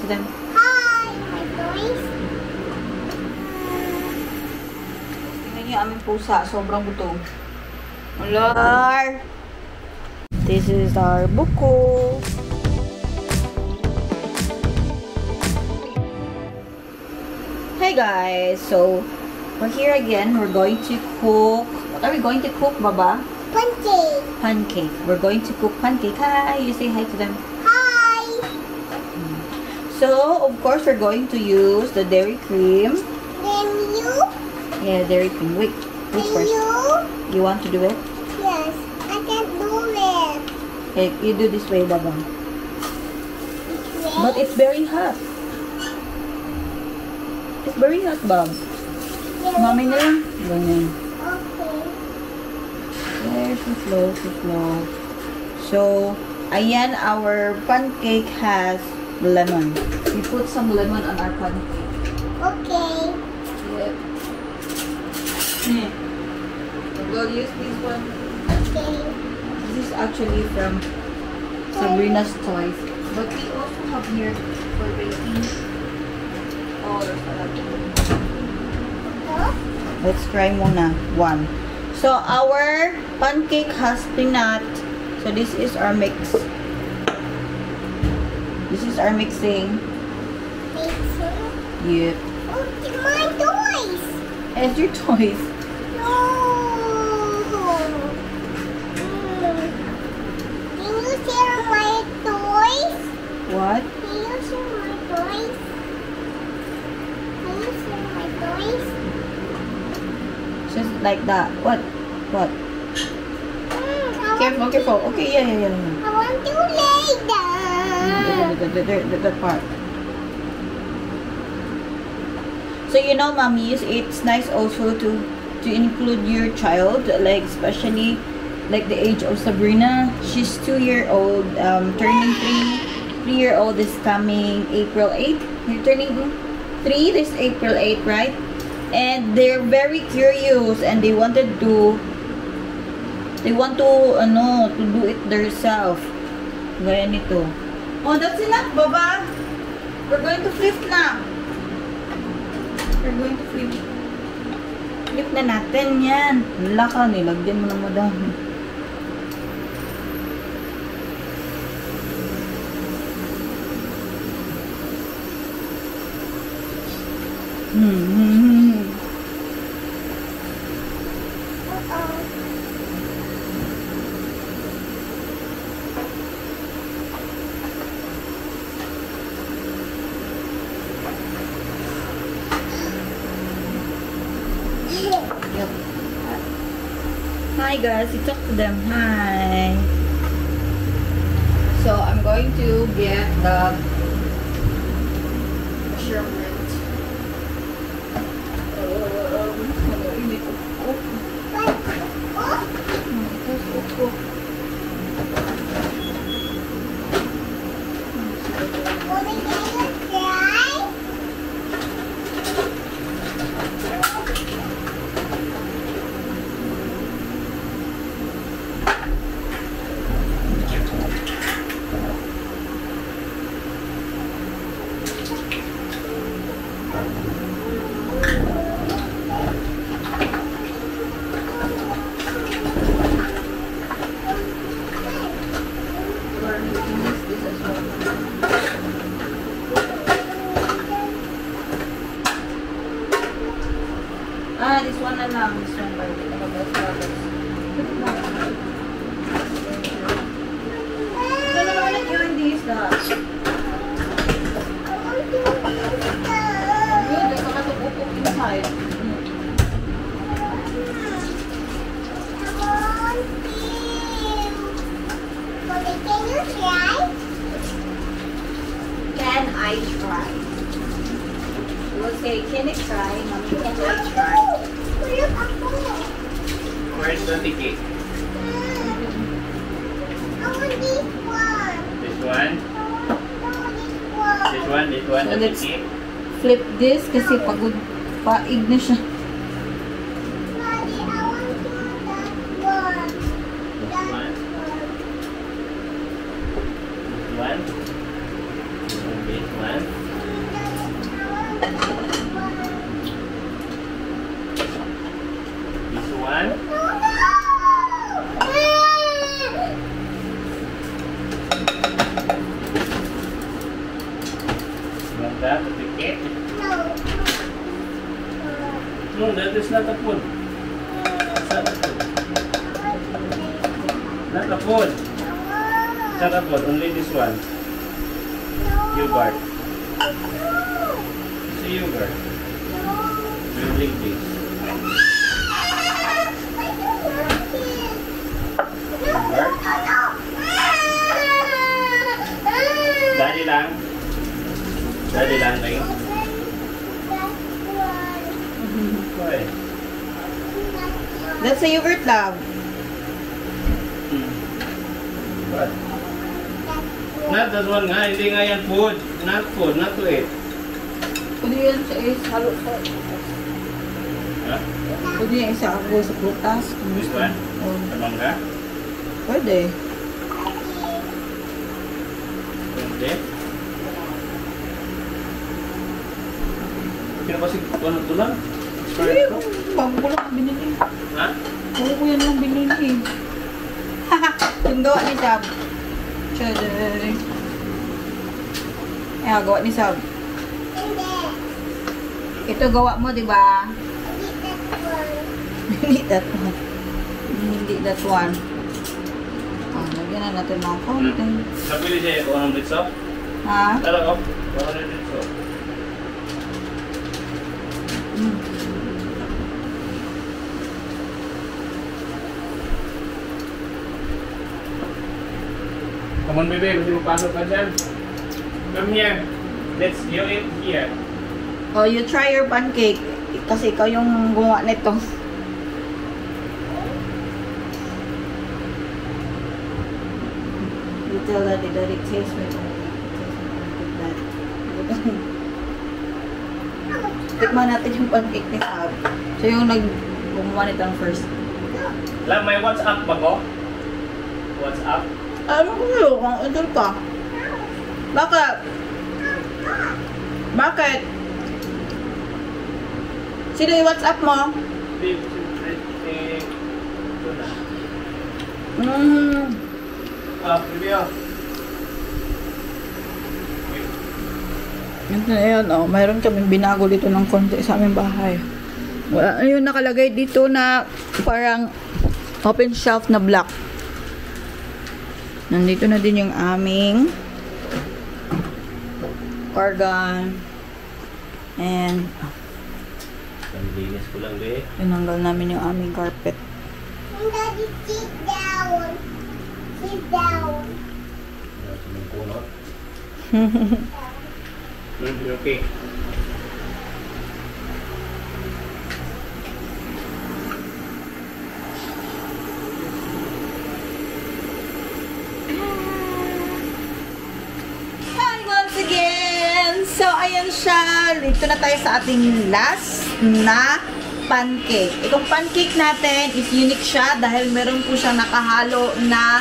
to them. Hi, my boys. Tingnan niyo aming pusa. Sobrang gutom. Lord! This is our buko. Hey guys! So, we're here again. We're going to cook. What are we going to cook, Baba? Pancake. Pancake. We're going to cook pancake. Hi! You say hi to them. Hi. So, of course, we're going to use the dairy cream. Then you. Yeah, dairy cream. Wait first. You want to do it? Yes, I can do it. Okay, you do this way, Baba. This way. But it's very hot. It's very hot, Bob. Mami na lang. Ganyan. Okay. There, so slow, so slow. So, ayan, our pancake has lemon. We put some lemon on our pancake. Okay. Yep. We'll use this one. Okay. This is actually from Sabrina's Toys. But we also have here for baking. Oh, there's a lot. Huh? Let's try muna. One. So, our pancake has peanut. So, this is our mix. This is our mixing. Mixing. Yep. Oh, it's my toys. As your toys. No. Can you share my toys? What? Can you share my toys? Can you share my toys? Just like that. What? What? Careful, careful. Okay, yeah. I want to lay down. The part. So, you know, mommies, it's nice also to include your child, like especially like the age of Sabrina. She's 2-year-old, turning 3-year-old is coming April 8th. You're turning 3 this April 8th, right? And they're very curious and they want to do it themselves. Gaya nito. Oh, that's enough, Baba. We're going to flip na. We're going to flip. Flip na natin yan. Laka, nilagyan mo ng madami. Yep. Hi guys, you talk to them. Hi. So I'm going to get the measurement. This one na lang. This one by the Then I want to join these dots. Good, there's a lot of upok inside. Can you try? Can I try? We'll say, can it try? Mommy, can I try? Where's the ticket? I want this one. This one? No, this one. This one, So the let's ticket. flip this kasi pagod paig na siya. Daddy, I want to that one. That one. one. This one. And this one. like that, a ticket. No. No, that is not a food. It's not a food. Not a food. It's not a food, only this one. Yogurt. It's a yogurt. We'll drink this. Yogurt. Daddy lang. Daddy lang kayo. Why? That's a yogurt, love. What? Not that one nga, hindi nga yan food. Not food, not to eat. Pwede yan sa halo sa... Ha? Pwede yan isa ako sa prutas. This one? Oh. Tamang ka? Pwede. Hindi. Kaya kasi ano ito lang? Ay, bago ko lang binili. Ha? Bago ko yan lang binili. Yung gawa ni Sab. Chaday. Ay, gawa ni Sab. Ito gawa mo, di ba? Hindi that one. Hindi that one. Oh, lagyan na natin mga konti. Napili siya yung 100 soap? Ha? Talaga? 100 soap. Come on, baby. Kasi magpasok ka dyan. Come here. Let's you eat here. Oh, you try your pancake. Kasi ikaw yung gumawa nito. You tell Daddy that it tastes like that. Tikman natin yung pancake ni Sab. So yung gumawa nito first. Lang, may WhatsApp ba ko? WhatsApp? Ano ko yun? Kung idol ka. Bakit? Bakit? Sino yung WhatsApp mo? Review. Ito na yun, oh. Mayroon kaming binago dito ng konti sa aming bahay. Wala, ayun, nakalagay dito na parang open shelf na block. Nandito na din yung aming organ. And Linis ko lang, be. tinanggal namin yung aming carpet. Daddy, sit down. Sit down. Okay. Hi once again! So, ayan siya. Dito na tayo sa ating last na pancake. Itong pancake natin is unique siya dahil meron po siyang nakahalo na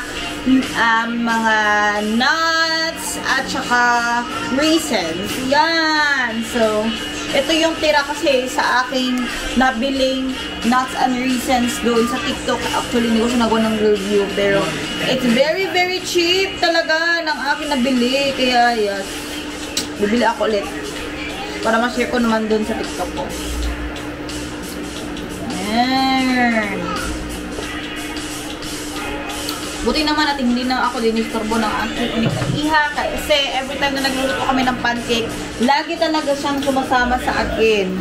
mga nuts at saka raisins. Yan! So, ito yung tira kasi sa aking nabiling nuts and raisins doon sa TikTok. Actually, hindi ko siya nagawa ng review. Pero, it's very, very cheap talaga ng aking nabili. Kaya, yes. Bibili ako ulit. Para ma-share ko naman doon sa TikTok ko. Ayan. Buti naman at hindi na ako dinisturbo ng aking iha kasi every time na nagluluto kami ng pancake, lagi talaga siyang sumasama sa akin.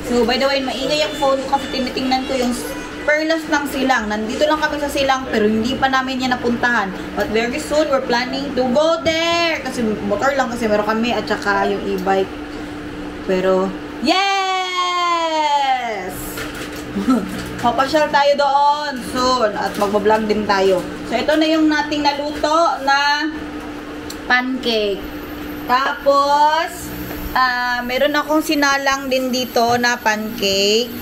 So, by the way, maingay yung phone ko kasi tinitingnan ko yung Perlas ng Silang. Nandito lang kami sa Silang pero hindi pa namin yan napuntahan. But very soon, we're planning to go there. Kasi motor lang kasi meron kami at saka yung e-bike. Pero, yes! Papasyal tayo doon soon at magbablog din tayo. So, ito na yung nating naluto na pancake. Tapos, meron akong sinalang din dito na pancake.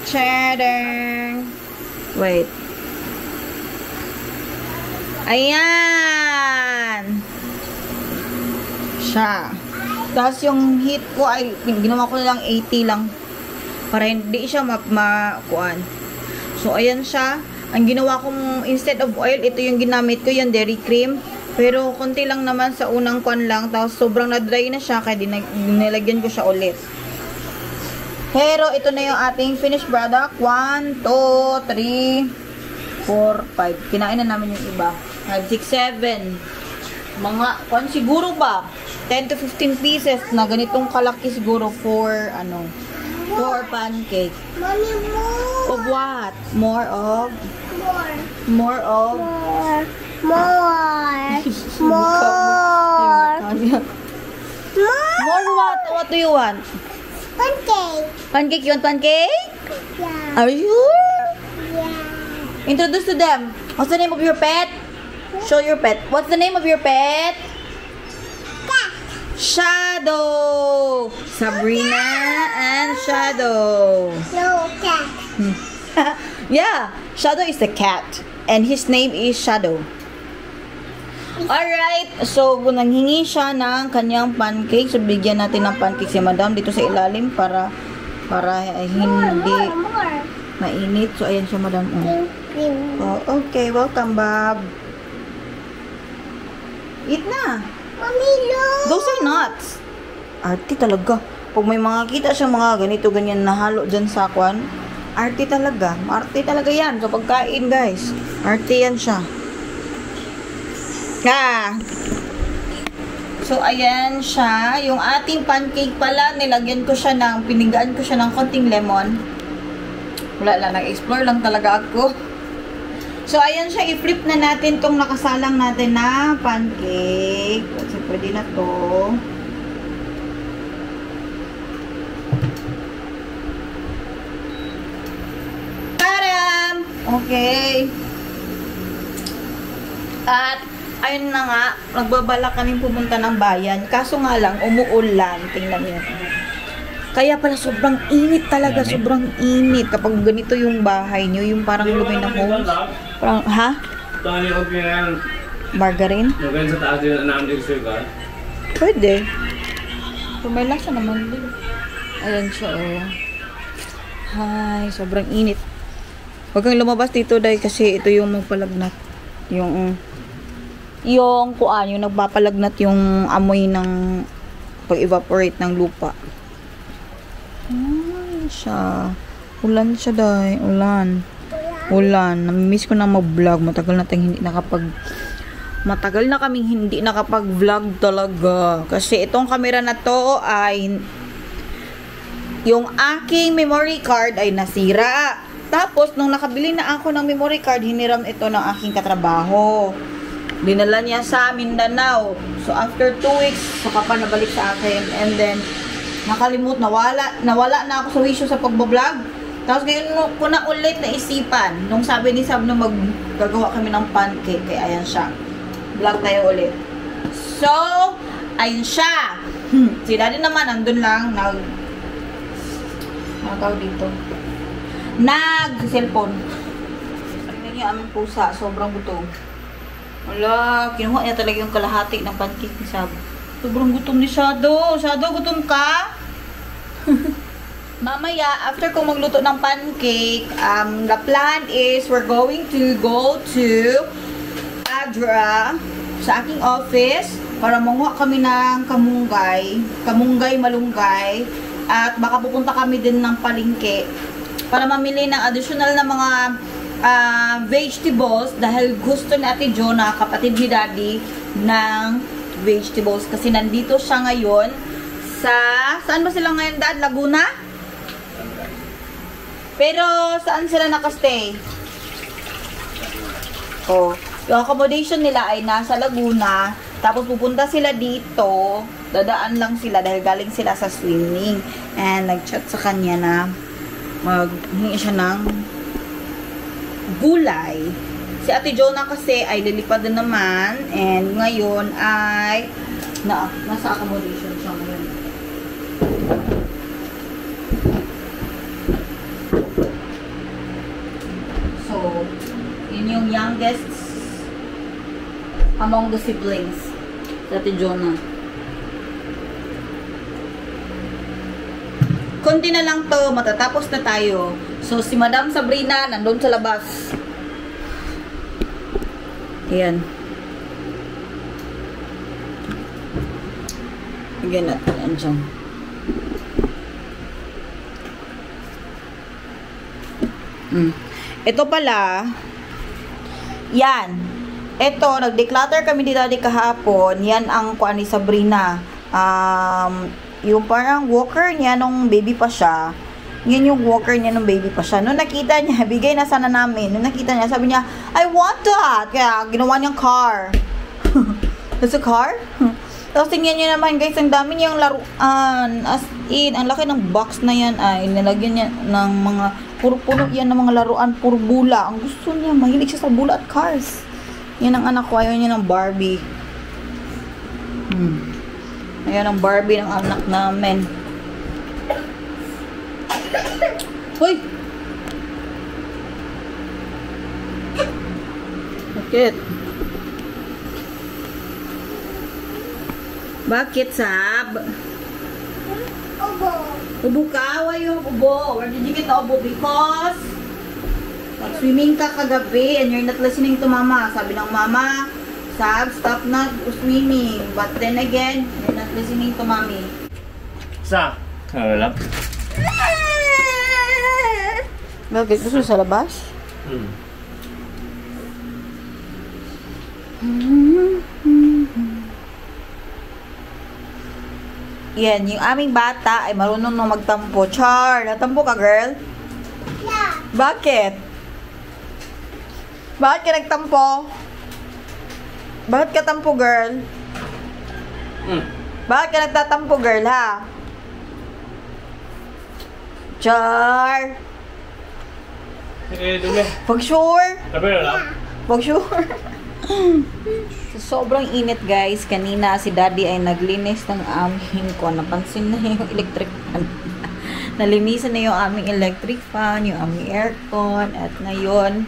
Cheddar. Wait. Ayan. Siya. Tapos yung heat ko ay, ginawa ko lang 80 lang. Para hindi siya makuan. So, ayan siya. Ang ginawa kong, instead of oil, ito yung ginamit ko, yung dairy cream. Pero konti lang naman sa unang kwan lang. Tapos sobrang na-dry na siya. Kaya nilagyan ko siya ulit. Pero ito na yung ating finished product. 1, 2, 3, 4, 5. Kinain na namin yung iba. 5, 6, 7. Mga kwan siguro ba? 10 to 15 pieces na ganitong kalaki siguro for pancake. Mommy, more. Of what? More of? More. More of? More. More. More what? What do you want? Pancake. Pancake? You want pancake? Yeah. Are you sure? Yeah. Introduce to them. What's the name of your pet? Show your pet. What's the name of your pet? Cat. Shadow. Sabrina and Shadow. No cat. Yeah, Shadow is the cat. And his name is Shadow. Alright, so nanghingi siya ng kanyang pancake. So bigyan natin ng pancake si Madam dito sa ilalim para hindi More. mainit. So ayan siya, Madam. Oh, okay, welcome, Bob. Eat na. Mommy, look. Those are nuts. Arte talaga. Pag may mga kita siya mga ganito, ganyan nahalo dyan sa kwan, arte talaga. Arte talaga yan sa pagkain, guys. Arte yan siya. So, ayan siya. Yung ating pancake pala, pininggaan ko siya ng konting lemon. Wala lang, nag-explore lang talaga ako. So, ayan siya. I-flip na natin tong nakasalang natin na pancake. Kasi pwede na to. Taram! Okay. At, ayun na nga, nagbabala kaming pumunta ng bayan. Kaso nga lang, umuulan. Tingnan niyo. Kaya pala sobrang init talaga. Sobrang init. Kapag ganito yung bahay niyo, yung parang lumay na homes. Parang, ha? Tani ko pinang Margarine? yung sa taas din na namin sugar. Pwede. Pero may lasa naman din. Ayan siya, oh. Hi, sobrang init. Huwag kang lumabas dito, Day, kasi ito yung magpalagnat. Yung nagpapalagnat yung amoy ng pag-evaporate ng lupa. Ayan siya. Ulan siya, Day. Ulan. Namimiss ko na mag-vlog. Matagal na kaming hindi nakapag-vlog talaga. Kasi itong camera na to ay yung aking memory card ay nasira. Tapos, nung nakabili na ako ng memory card, hiniram ito ng aking katrabaho. Dinala niya sa Mindanao. So, after 2 weeks, saka pa nabalik sa akin. And then, nawala na ako sa wisyo sa pagbablog. Tapos, ngayon ko na ulit naisipan. Nung sabi ni Sab na maggagawa kami ng pancake. Kaya, ayan siya. Vlog tayo ulit. So, ayun siya. Si Daddy naman, andun lang, nag-cellphone. Tignan niyo aming pusa, sobrang gutom. Wala, kinuha niya talaga yung kalahati ng pancake ni Sab. Sobrang gutom ni Shadow. Shadow, gutom ka? Mamaya, after kong magluto ng pancake, the plan is we're going to go to Adra sa aking office para manguha kami ng malunggay, at baka pupunta kami din ng palengke para mamili ng additional na mga vegetables dahil gusto ni Ate Jonah, kapatid ni Daddy, ng vegetables kasi nandito siya ngayon saan ba sila ngayon, Dad? Laguna? Pero saan sila nakastay? Oh, yung accommodation nila ay nasa Laguna. Tapos pupunta sila dito. Dadaan lang sila dahil galing sila sa swimming. And nag-chat sa kanya na maghingi siya ng gulay. Si Ate Jonah kasi ay lilipad na naman. And ngayon ay nasa accommodation siya ngayon. So, yun yung youngest among the siblings. Si Ate Jonah. Kunti na lang to, matatapos na tayo. So, si Madam Sabrina nandun sa labas. Ayan. Lagyan natin yan dyan. Ito pala, yan. Ito, nag-declutter kami dito kahapon. Yan ang kuan ni Sabrina. Yung parang walker niya nung baby pa siya. Yan yung walker niya nung baby pa siya. Nung nakita niya, bigay na sana namin. Nung nakita niya, sabi niya, I want that! Kaya, ginawa niyang car. That's a car? Tapos tingnan niyo naman guys, ang dami niyang laruan. As in, ang laki ng box na yan ay nilagyan niya ng mga puro puno yan ng mga laruan, puro bula. Ang gusto niya, mahilig siya sa bula at cars. Yan ang anak ko, ayaw niya ng Barbie. Ayan ang Barbie ng anak namin. Hoy! Bakit? Bakit, Sab? Ubo. Ubo ka? Why you ubo? Where did you get the ubo? Because swimming ka kagabi and you're not listening to mama. Sabi ng mama, Sab, stop not swimming. But then again, you're not listening to mommy. Sa? Kalap? Bakit? Gusto sa labas? Yan, yung aming bata ay marunong na magtampo. Char, natampo ka, girl? Yeah. Bakit? Bakit ka nagtampo? Bakit ka tampo, girl? Bakit ka nagtatampo, girl, ha? Char! Sige, dumi. Pag sure? Sabi na lang. Pag sure? So, sobrang init guys. Kanina si daddy ay naglinis ng aming napansin na yung electric fan. Nalinisan na yung aming electric fan, yung aming aircon. At ngayon,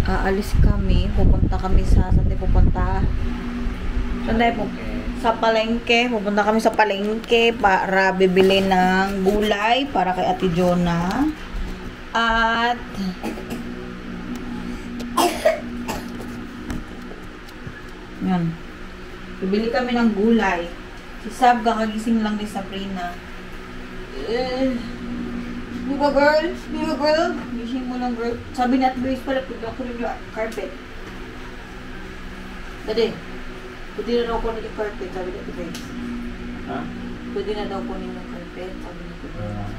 aalis kami. Pupunta kami sa, saan tayo pupunta? Saan tayo pupunta? Sa palengke. Pupunta kami sa palengke para bibili ng gulay para kay Ate Jonah. At yan. Bibili kami ng gulay. Si Sab, kakagising lang ni Sabrina. Di ba, girl? Di ba, girl? Gising mo lang, girl. Sabi ni Ate Grace pala, pwede ako rin yung carpet. Dade, pwede na daw kunin yung carpet, sabi ni Ate Grace. Ha? Pwede na daw kunin yung carpet, sabi ni Ate Grace.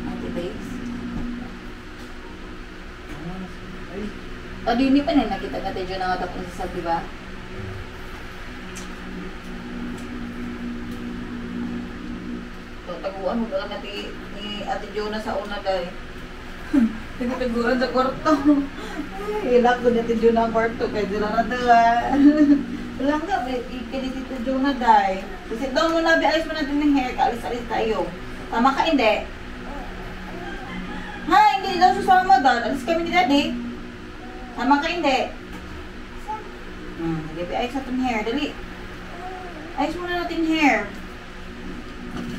Ate Grace? O, di hindi pa na nakita natin dyan ang atap sa Sab, diba? So, taguan mo lang natin ni Ate Jonah sa una dahil. Taguan sa kwarto. Ilak ko ni Ate Jonah ang kwarto kaya sila na dawa. Wala nga, ikinit Ate Jonah dahil. Sit down muna, ayos mo natin ng hair, kaalis-alis tayo. Tama ka, hindi? Ha, hindi daw susama doon. Alis kami ni Daddy. Tama ka, hindi? Sige, ayos natin hair. Dali. Ayos muna natin hair.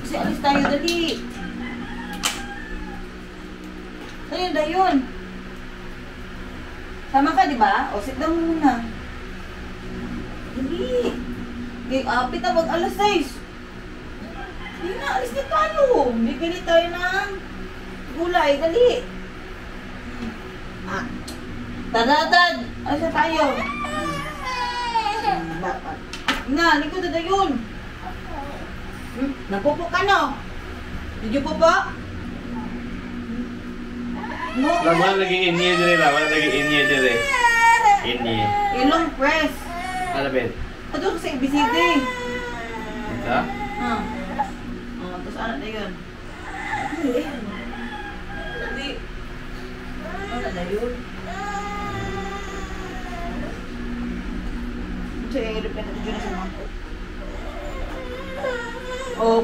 Kasi alis tayo, dali. Ayun, dayon. Tama ka, di ba? O, sit down muna. Dali. Okay, apit na mag-alas 6. Hindi na, alis na tayo. Bibili tayo ng gulay, dali. Tadadad! Alis na tayo. Dapat. Na, likod na yun. Napupo ka, no? Did you pupo? No. Wala nag-i-inye dire lang. Wala nag-i-inye dire. Inye. Ilong press. Ano, Ben? Ito sa ABCD. Ito? Tapos ano na yun? Hindi. Ano na yun? Ito yung i-reply natin Jonah sa mga. Oh,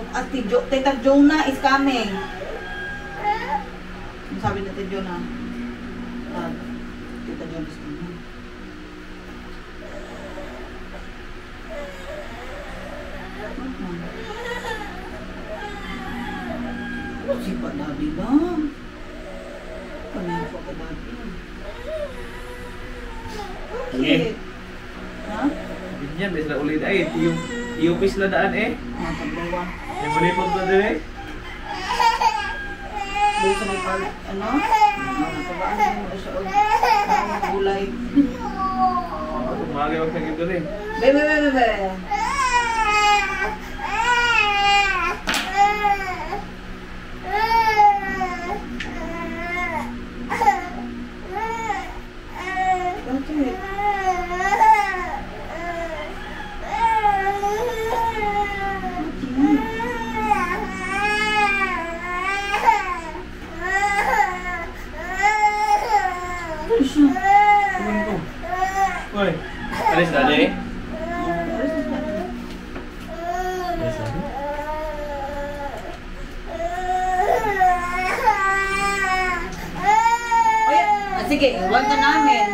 Tita Jonah is coming. Ano sabi natin Jonah? Tita Jonah is coming. Sipat na, diba? Okay. Ha? Yan, may sila ulit. Ay, yung pis na daan eh. Yung malipot na din eh. Doon sa may park, ano? Nagkabaan mo siya o gulay. Umaga huwag saging doon eh. Bebe. Hoy, alis na din eh. Sige, iwan ka namin.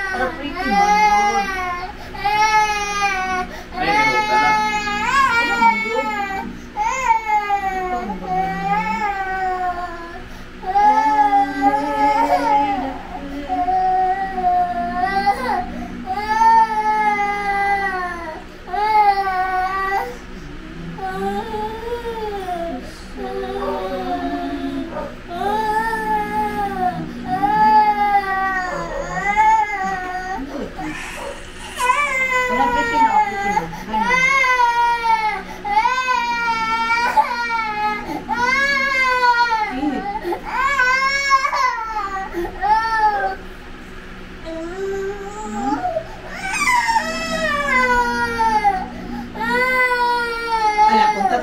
Para pretty mo. Ay, ganun ka lang.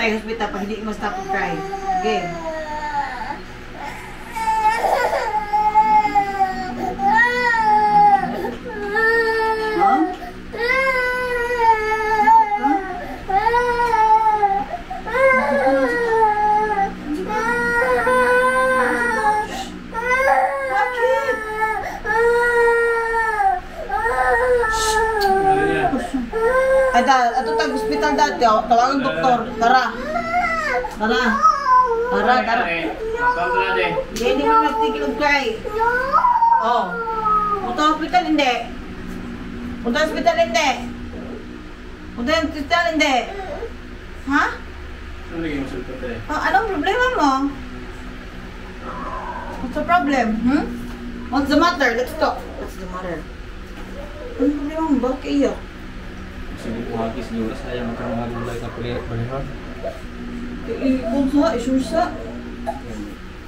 Tayo hospital pag hindi mo stop cry. Okay. Ato tag hospital dati, tawagan doktor. Tara. Hindi mo nagtigil og cry. Oh. Punta hospital hindi. Punta hospital hindi. Ha? Ano naging masultot eh? Anong problema mo? What's the problem? What's the matter? Let's talk. What's the matter? Anong problema mo? Bakit iyak? Sige po hagis niyo. Sayang magkaroon ng gulay na kulirat ba niyo? Kung sa, isursa.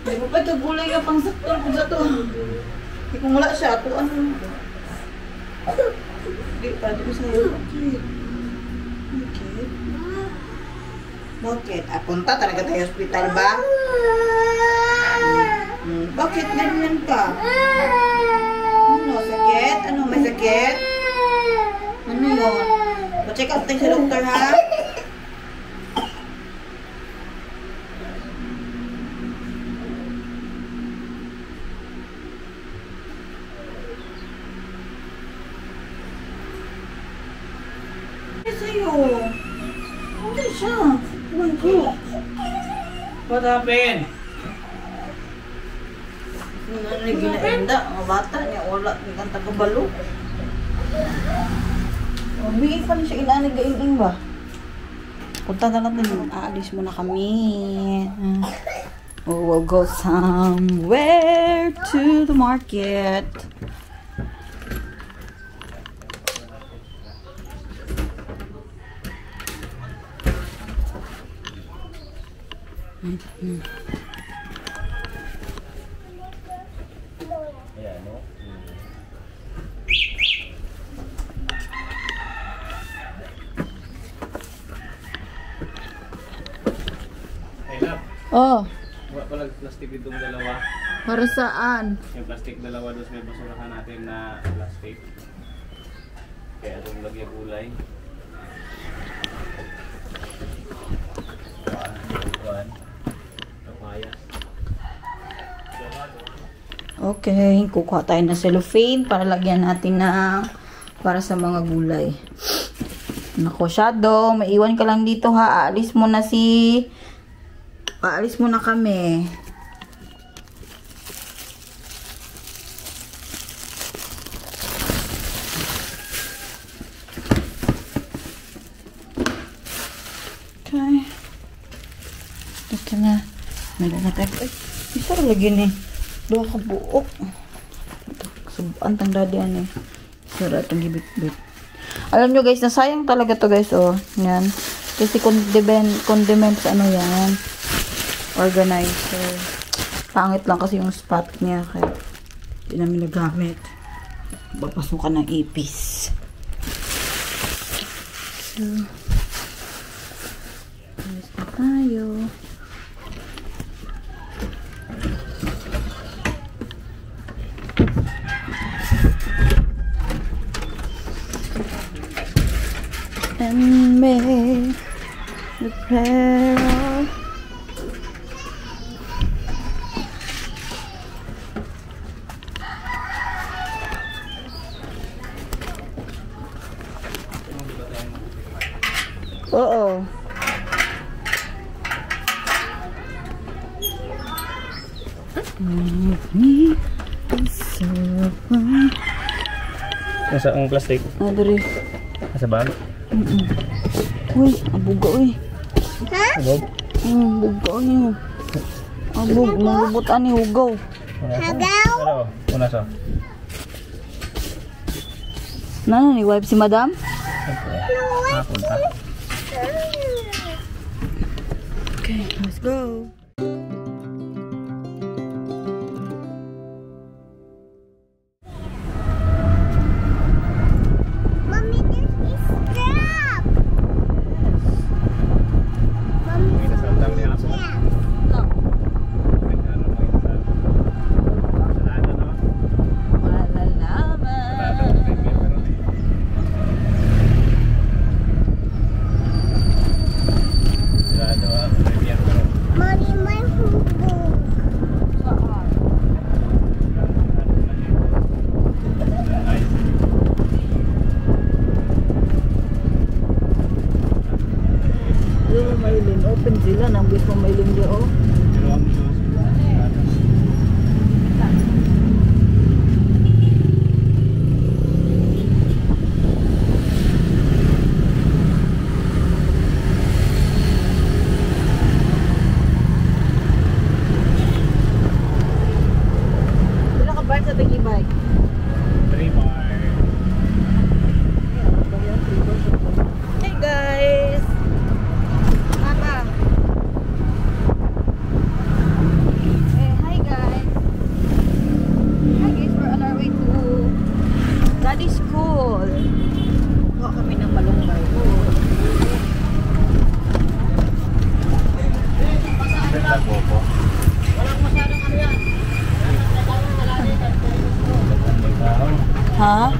Di ba pa ito gulay ka pang saktor kung sa ito. Kung wala siya, ito ano. Di pa, di ko sa'yo. Bakit? Punta talaga tayo hospital ba? Bakit ganyan ka? Ano, sakit? Ano, may sakit? Ano yun? Pa-check out tayo sa doktor ha? What happened? Ginaenda, mga bata niya, wala ng tagabalo. Bigay pa rin siya inanig gaing ba? Punta na natin, aalis muna kami. We'll go somewhere to the market. Ayan, no? Hey, love. Oh, Wala pala plastic itong dalawa. para saan? Yung plastic dalawa doon may basurahan natin na plastic. Kaya itong lagyan gulay. Okay, kukuha tayo ng cellophane para lagyan natin na para sa mga gulay. Nako, Shadow, maiwan ka lang dito ha. Aalis mo na si Paalis muna kami. Okay. Ito na. Nalanatag. Ay, isa lagi ni. Dua ka buok. Subuan tang dadian eh. Sura itong gibit-bit. Alam nyo guys, nasayang talaga to guys, oh. Yan. Kasi condiments, ano yan. Organizer. Pangit lang kasi yung spot niya. Kaya hindi namin nagamit. Papasukan ng ipis. So, alis na tayo. And may the prayer. Oo. Nasa ang plastic? Adri. Nasa bag? Uy, abuga uy. Abog? Buga niyo. Abog, mabubutan ni hugaw. Hagaw? Ano? Una sa? Nana ni wipe si madam? Punta. Okay, let's go. Mommy, this is crab. Mommy, May nasaldang niya ako. yeah. Mommy, my hugo. Yung mailin, open sila. Nang gusto mailin di oh. Wala ka ba sa tagibay? 3 bar. Hey guys! Mama! Hey, hi guys! Hi guys, we're on our way to Daddy's school. Kuha kami ng malunggay. Benta Coco. Ha?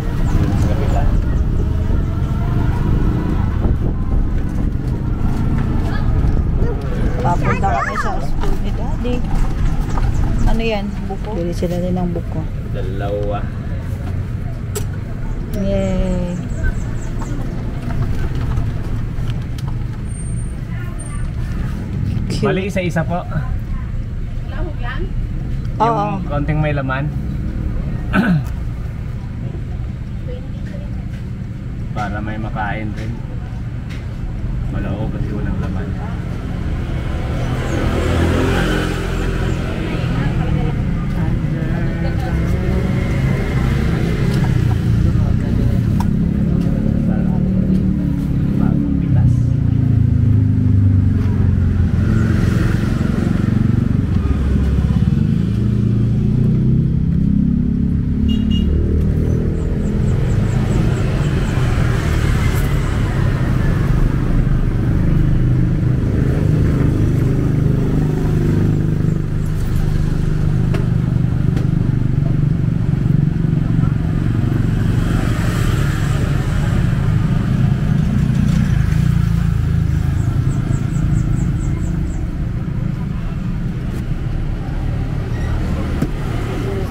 Papunta kami sa school ni Daddy. Ano yan? Buko? Bili sila din ng buko. Dalawa. Yay! Cute. Bali isa-isa po. Oo. Yung konting may laman. Para may makain rin. Malao kasi walang laman. Bagong pitas.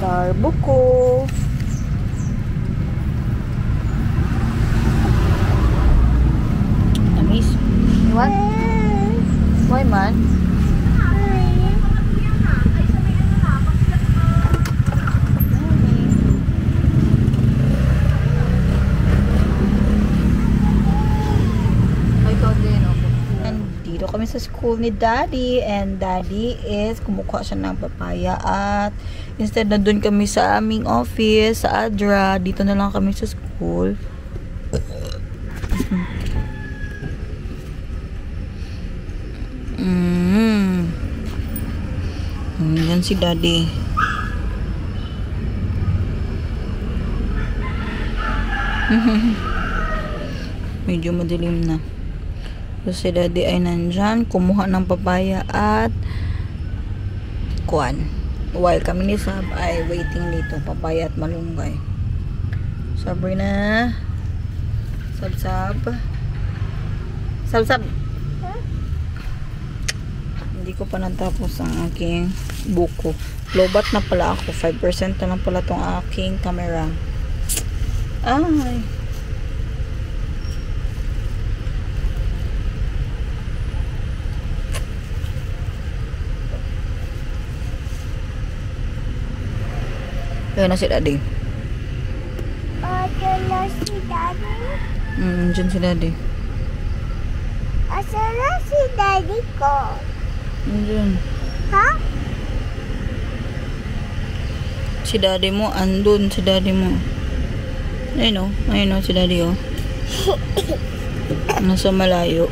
Our buko. Tamis. What? Why man? school ni Daddy. And Daddy is kumukuha siya ng papaya. At instead na dun kami sa aming office, sa Adra, dito na lang kami sa school. Yan si Daddy. Medyo madilim na. So si Daddy ay nandyan, kumuha ng papaya at kuwan. While kami ni Sab ay waiting dito, papaya at malunggay. Sabrina, Sab. Hindi ko pa natapos ang aking buko. Lobat na pala ako. 5% na lang pala tong aking camera. Ay. Ayan na si Daddy. Asan na si Daddy? Dyan si Daddy. Asan na si Daddy ko? Dyan. Ha? Si Daddy mo, andun si Daddy mo. Ayun o, si Daddy o. Nasa malayo.